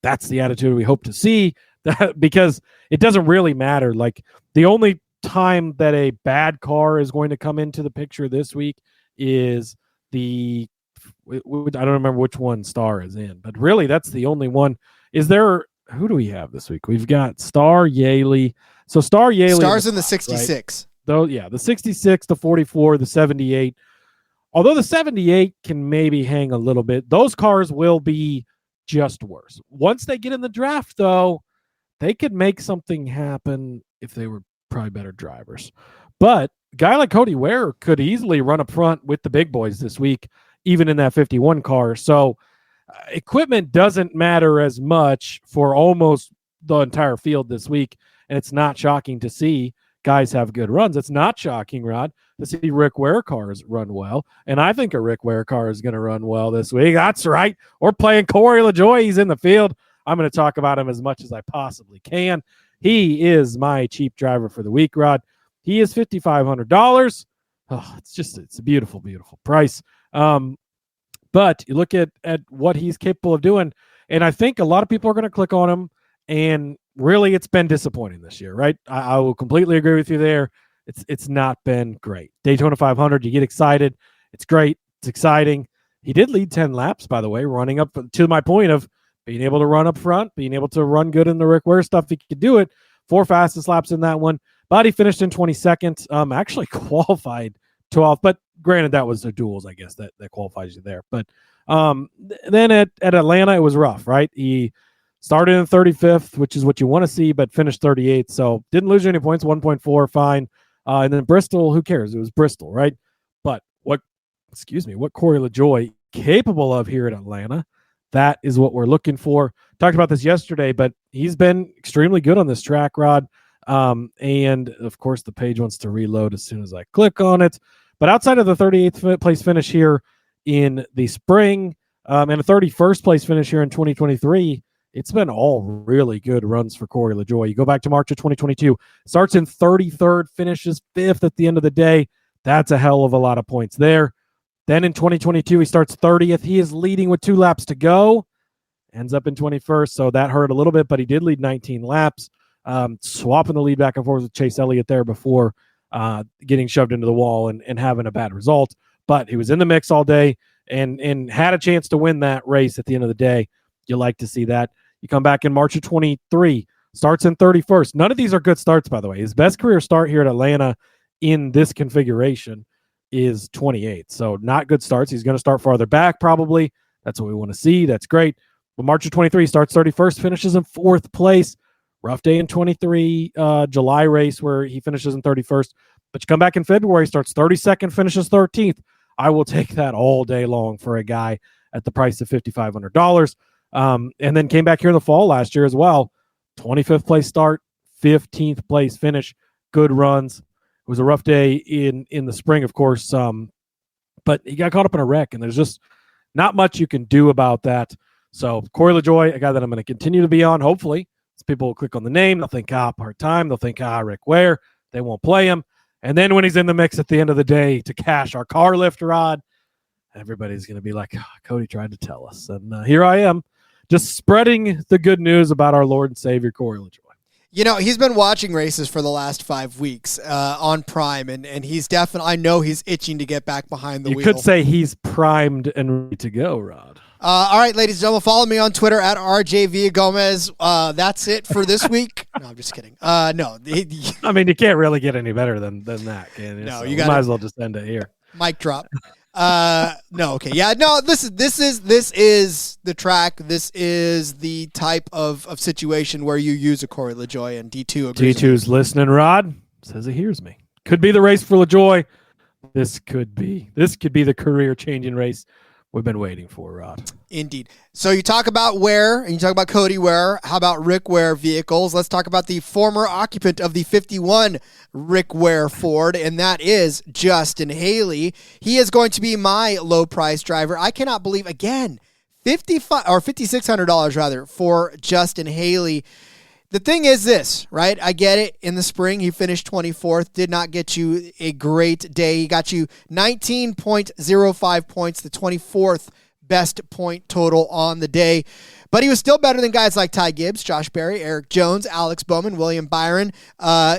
That's the attitude we hope to see, because it doesn't really matter. The only time that a bad car is going to come into the picture this week is I don't remember which one Star is in, but really that's the only one. Who do we have this week? We've got Star, Yaley. So Star, Yaley. Star's in the 66. Right? Though, yeah, the 66, the 44, the 78. Although the 78 can maybe hang a little bit, those cars will be just worse. Once they get in the draft, though, they could make something happen if they were probably better drivers. But a guy like Cody Ware could easily run up front with the big boys this week, even in that 51 car. So equipment doesn't matter as much for almost the entire field this week, and it's not shocking to see guys have good runs. It's not shocking, Rod, to see Rick Ware cars run well, and I think a Rick Ware car is going to run well this week. That's right. We're playing Corey LaJoie. He's in the field. I'm going to talk about him as much as I possibly can. He is my cheap driver for the week, Rod. He is $5,500. Oh, it's a beautiful, beautiful price. But you look at what he's capable of doing, and I think a lot of people are going to click on him, and really it's been disappointing this year, right? I will completely agree with you there. It's not been great. Daytona 500, you get excited. It's great. It's exciting. He did lead 10 laps, by the way, running up to my point of being able to run up front, being able to run good in the Rick Ware stuff. He could do it. 4 fastest laps in that one. But he finished in 22nd. Actually qualified 12th, but granted that was the duels, I guess, that qualifies you there. But then at Atlanta, it was rough, right? He started in 35th, which is what you want to see, but finished 38th. So didn't lose any points, 1.4, fine. And then Bristol, who cares? It was Bristol, right? But what Corey LaJoie capable of here at Atlanta, that is what we're looking for. Talked about this yesterday, but he's been extremely good on this track, Rod. And of course, the page wants to reload as soon as I click on it. But outside of the 38th place finish here in the spring and a 31st place finish here in 2023, it's been all really good runs for Corey LaJoie. You go back to March of 2022, starts in 33rd, finishes 5th at the end of the day. That's a hell of a lot of points there. Then in 2022, he starts 30th. He is leading with 2 laps to go. Ends up in 21st, so that hurt a little bit, but he did lead 19 laps, swapping the lead back and forth with Chase Elliott there before getting shoved into the wall and having a bad result. But he was in the mix all day and had a chance to win that race at the end of the day. You like to see that. You come back in March of 23, starts in 31st. None of these are good starts, by the way. His best career start here at Atlanta in this configuration is 28. So not good starts. He's going to start farther back probably. That's what we want to see. That's great. But March of 23, starts 31st, finishes in 4th place. Rough day in 23, July race where he finishes in 31st. But you come back in February, starts 32nd, finishes 13th. I will take that all day long for a guy at the price of $5,500. And then came back here in the fall last year as well. 25th place start, 15th place finish. Good runs. It was a rough day in the spring, of course. But he got caught up in a wreck, and there's just not much you can do about that. So Corey LaJoie, a guy that I'm going to continue to be on, hopefully. As people will click on the name, they'll think, part-time. They'll think, Rick Ware. They won't play him. And then when he's in the mix at the end of the day to cash our car lift, Rod, everybody's going to be like, Cody tried to tell us. And here I am, just spreading the good news about our Lord and Savior, Corey LaJoie. You know, he's been watching races for the last 5 weeks on Prime, and he's definitely, I know he's itching to get back behind the wheel. You could say he's primed and ready to go, Rod. All right, ladies and gentlemen, follow me on Twitter at RJ Villagomez. That's it for this week. No, I'm just kidding. No. I mean, you can't really get any better than that, can you? No, so you might as well just end it here. Mic drop. No, okay. Yeah, no, this is the track. This is the type of situation where you use a Corey LaJoie, and D2 agrees. D2's listening, Rod. Says he hears me. Could be the race for LaJoie. This could be the career-changing race we've been waiting for, Rod. Indeed. So you talk about Ware, and you talk about Cody Ware. How about Rick Ware vehicles? Let's talk about the former occupant of the 51 Rick Ware Ford, and that is Justin Haley. He is going to be my low-price driver. I cannot believe, again, $5,600 rather for Justin Haley. The thing is this, right? I get it. In the spring, he finished 24th. Did not get you a great day. He got you 19.05 points, the 24th best point total on the day. But he was still better than guys like Ty Gibbs, Josh Berry, Eric Jones, Alex Bowman, William Byron,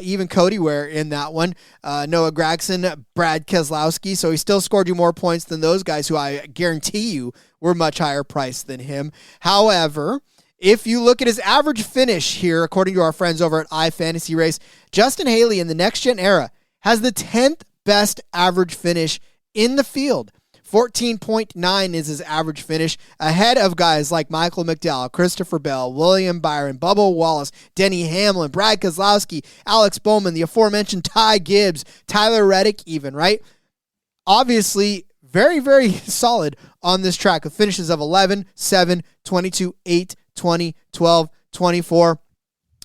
even Cody Ware in that one, Noah Gragson, Brad Keselowski. So he still scored you more points than those guys who I guarantee you were much higher priced than him. However, if you look at his average finish here, according to our friends over at iFantasy Race, Justin Haley in the next-gen era has the 10th best average finish in the field. 14.9 is his average finish, ahead of guys like Michael McDowell, Christopher Bell, William Byron, Bubba Wallace, Denny Hamlin, Brad Keselowski, Alex Bowman, the aforementioned Ty Gibbs, Tyler Reddick even, right? Obviously, very, very solid on this track with finishes of 11, 7, 22, 8, 20, 12, 24.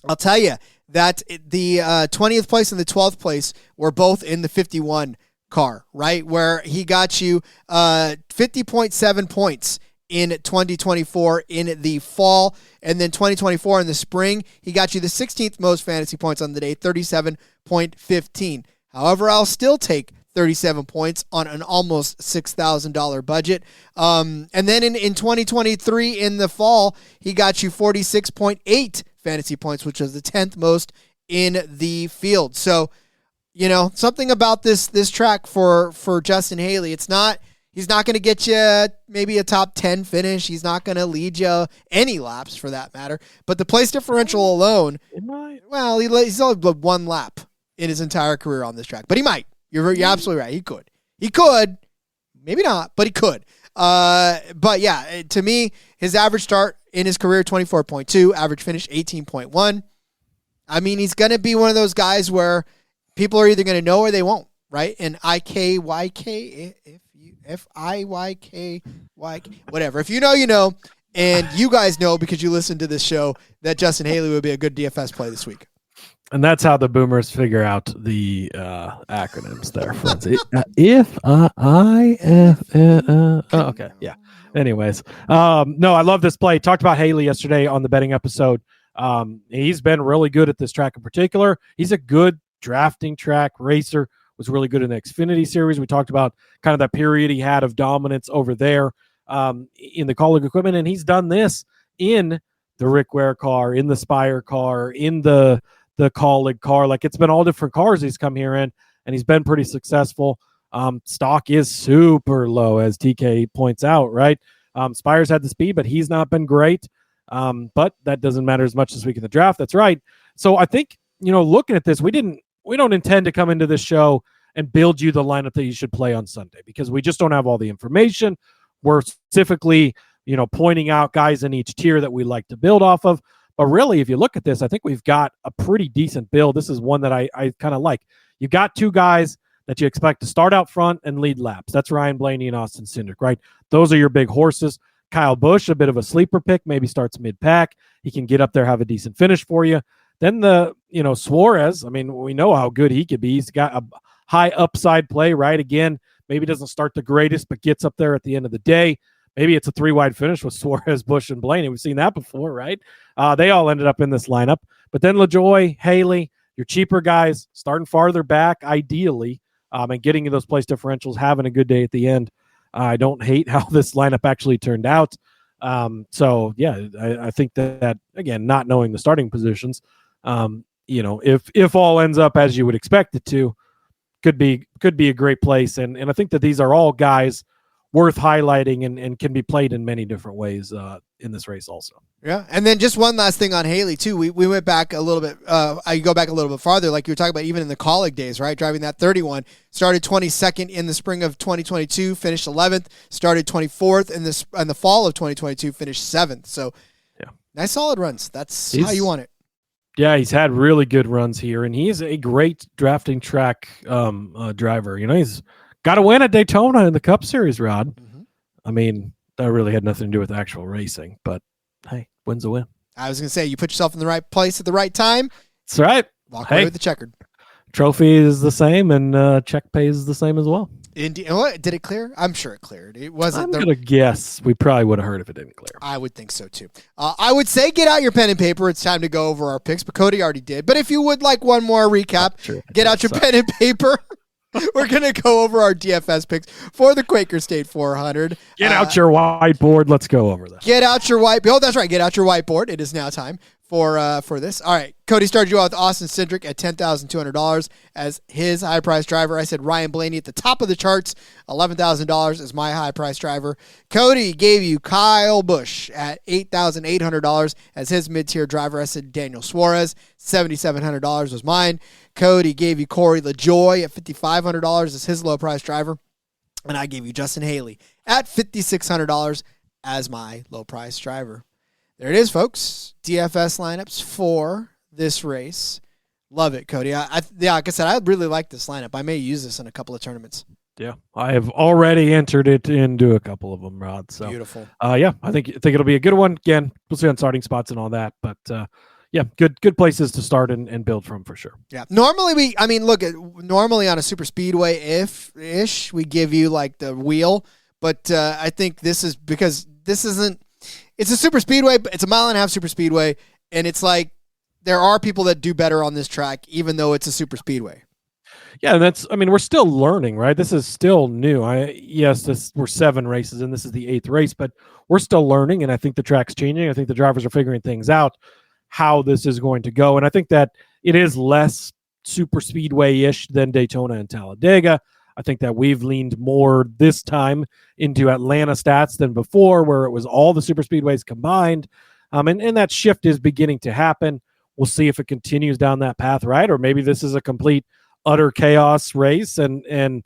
I'll tell you that the 20th place and the 12th place were both in the 51 car, right? Where he got you 50.7 points in 2024 in the fall, and then 2024 in the spring. He got you the 16th most fantasy points on the day, 37.15. However, I'll still take 37 points on an almost $6,000 budget. And then in 2023 in the fall, he got you 46.8 fantasy points, which was the 10th most in the field. So, something about this track for Justin Haley, he's not going to get you maybe a top 10 finish. He's not going to lead you any laps for that matter. But the place differential alone, he's only one lap in his entire career on this track. But he might. You're absolutely right. He could. Maybe not, but he could. But yeah, to me, his average start in his career, 24.2. Average finish, 18.1. I mean, he's going to be one of those guys where people are either going to know or they won't, right? And IKYK, whatever. If you know, you know. And you guys know because you listen to this show that Justin Haley would be a good DFS play this week. And that's how the boomers figure out the acronyms there, friends. Okay, yeah. Anyways, no, I love this play. Talked about Haley yesterday on the betting episode. He's been really good at this track in particular. He's a good drafting track racer. Was really good in the Xfinity series. We talked about kind of that period he had of dominance over there in the Kaulig equipment, and he's done this in the Rick Ware car, in the Spire car, in the Kaulig car. Like, it's been all different cars he's come here in, and he's been pretty successful. Stock is super low, as TK points out, right? Spire's had the speed, but he's not been great. But that doesn't matter as much this week in the draft. That's right. So I think, looking at this, we don't intend to come into this show and build you the lineup that you should play on Sunday, because we just don't have all the information. We're specifically, pointing out guys in each tier that we like to build off of. But really, if you look at this, I think we've got a pretty decent build. This is one that I kind of like. You've got two guys that you expect to start out front and lead laps. That's Ryan Blaney and Austin Cindric, right? Those are your big horses. Kyle Busch, a bit of a sleeper pick, maybe starts mid-pack. He can get up there, have a decent finish for you. Then Suarez, I mean, we know how good he could be. He's got a high upside play, right? Again, maybe doesn't start the greatest, but gets up there at the end of the day. Maybe it's a 3-wide finish with Suarez, Busch, and Blaney. We've seen that before, right? They all ended up in this lineup. But then LaJoie, Haley, your cheaper guys, starting farther back, ideally, and getting in those place differentials, having a good day at the end. I don't hate how this lineup actually turned out. So, yeah, I think that, again, not knowing the starting positions, if all ends up as you would expect it to, could be a great place. And I think that these are all guys worth highlighting and can be played in many different ways in this race also. Yeah, and then just one last thing on Haley, too. We went back a little bit. I go back a little bit farther, like you were talking about even in the Kaulig days, right? Driving that 31. Started 22nd in the spring of 2022, finished 11th. Started 24th in the fall of 2022, finished 7th. So, yeah, nice solid runs. That's how you want it. Yeah, he's had really good runs here, and he's a great drafting track driver. He's got a win at Daytona in the Cup Series, Rod. Mm-hmm. I mean, that really had nothing to do with actual racing, but hey, win's a win. I was going to say, you put yourself in the right place at the right time. That's right. Walk away with the checkered. Trophy is the same, and check pays is the same as well. Did it clear? I'm sure it cleared. It wasn't. I'm going to guess we probably would have heard if it didn't clear. I would think so, too. I would say get out your pen and paper. It's time to go over our picks, but Cody already did. But if you would like one more recap, get out your pen and paper. We're going to go over our DFS picks for the Quaker State 400. Get out your whiteboard. Let's go over this. Get out your whiteboard. Oh, that's right. Get out your whiteboard. It is now time for this. All right. Cody started you out with Austin Cindric at $10,200 as his high-price driver. I said Ryan Blaney at the top of the charts, $11,000 as my high-price driver. Cody gave you Kyle Busch at $8,800 as his mid-tier driver. I said Daniel Suarez, $7,700 was mine. Cody gave you Corey LaJoie at $5,500 as his low-price driver. And I gave you Justin Haley at $5,600 as my low-price driver. There it is, folks. DFS lineups for this race. Love it, Cody. Like I said, I really like this lineup. I may use this in a couple of tournaments. Yeah, I have already entered it into a couple of them, Rod. So beautiful. Yeah, I think it'll be a good one. Again, we'll see on starting spots and all that, but yeah, good places to start and build from for sure. Yeah. Normally normally on a super speedway ish we give you like the wheel, but I think this is because this isn't. It's a super speedway, but it's a mile and a half super speedway, and it's like there are people that do better on this track, even though it's a super speedway. Yeah, we're still learning, right? This is still new. We're 7 races and this is the 8th race, but we're still learning, and I think the track's changing. I think the drivers are figuring things out, how this is going to go. And I think that it is less super speedway-ish than Daytona and Talladega. I think that we've leaned more this time into Atlanta stats than before, where it was all the super speedways combined. And that shift is beginning to happen. We'll see if it continues down that path, right? Or maybe this is a complete utter chaos race and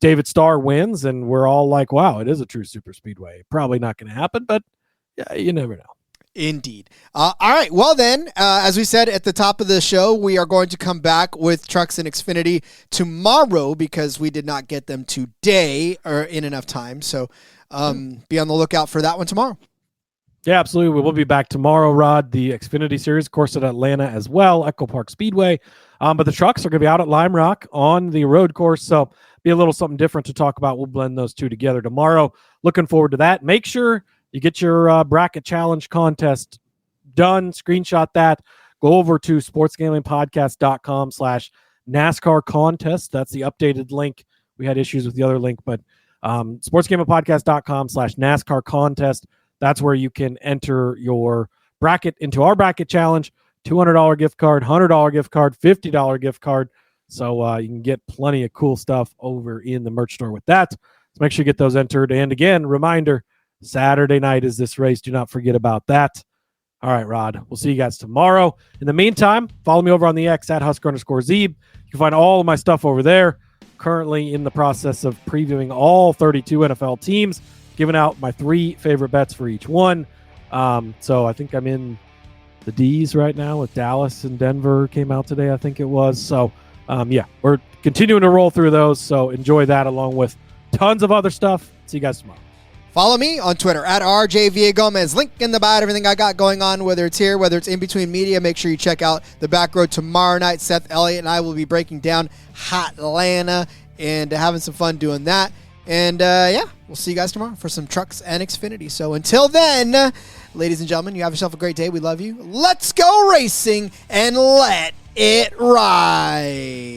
David Starr wins and we're all like, wow, it is a true super speedway. Probably not going to happen, but yeah, you never know. Indeed. All right. Well, then, as we said at the top of the show, we are going to come back with Trucks and Xfinity tomorrow because we did not get them today or in enough time. So be on the lookout for that one tomorrow. Yeah, absolutely. We will be back tomorrow, Rod. The Xfinity Series, of course, at Atlanta as well, EchoPark Speedway. But the trucks are going to be out at Lime Rock on the road course, so be a little something different to talk about. We'll blend those two together tomorrow. Looking forward to that. Make sure you get your bracket challenge contest done. Screenshot that. Go over to sportsgamblingpodcast.com/NASCAR contest. That's the updated link. We had issues with the other link, but sportsgamblingpodcast.com/NASCAR contest. That's where you can enter your bracket into our bracket challenge. $200 gift card, $100 gift card, $50 gift card. So you can get plenty of cool stuff over in the merch store with that. So make sure you get those entered. And again, reminder, Saturday night is this race. Do not forget about that. All right, Rod. We'll see you guys tomorrow. In the meantime, follow me over on the X at Husker_Zeeb. You can find all of my stuff over there. Currently in the process of previewing all 32 NFL teams, giving out my 3 favorite bets for each one. So I think I'm in the D's right now with Dallas and Denver came out today, I think it was. So, we're continuing to roll through those. So enjoy that along with tons of other stuff. See you guys tomorrow. Follow me on Twitter at RJVAGomez. Link in the bio, everything I got going on, whether it's here, whether it's in between media. Make sure you check out the Back Road tomorrow night. Seth Elliott and I will be breaking down Hotlanta and having some fun doing that. And, we'll see you guys tomorrow for some Trucks and Xfinity. So until then, ladies and gentlemen, you have yourself a great day. We love you. Let's go racing and let it ride.